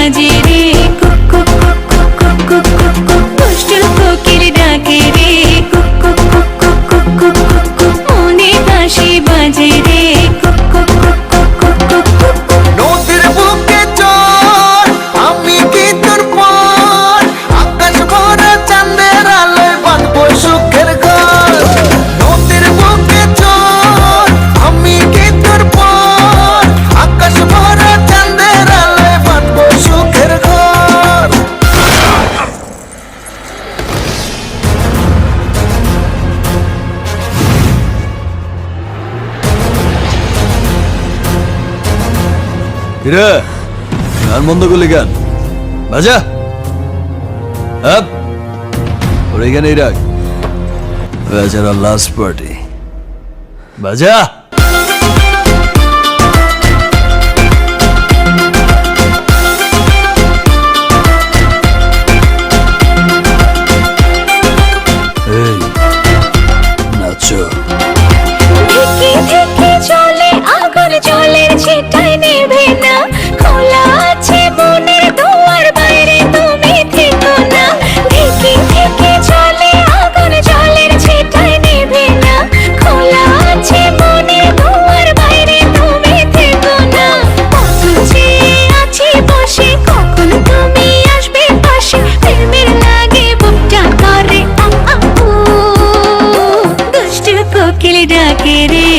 বাজে রে, cook cook cook cook cook cook cook cook, দুষ্টু কোকিল ডাকে রে, cook cook cook cook cook cook cook cook, মনে বাঁশি বাজে রে, cook cook cook cook cook cook cook cook. নদীর বুকে চল, আমি কি তোর পর, আকাশ ভরা চাঁদের আলোয় বাঁধবো সুখের ঘর। নদীর বুকে চল, আমি কি তোর পর, আকাশ ভরা চাঁদের আলোয় বাঁধবো সুখের ঘর। কিরে গান বন্ধ করলি কেন? বাজা আপ ওর এখানেই রাখ, বেচারা লাস্ট পার্টি। বাজা এই নাচো। ধিকে ধিকে চলে আগুন, জলের ছিটায় নেভে না, খোলা আছে মনের দুয়ার, বাইরে তুমি থেকো না। ধিকে ধিকে চলে আগুন, জলের ছিটায় নেভে না, খোলা আছে মনের দুয়ার, বাইরে তুমি থেকো না। কত চেয়ে আছি বসে, কখন তুমি আসবে পাশে, প্রেমের লাগে বুকটা করে আ আ উ। দুষ্টু কোকিল ডাকে রে,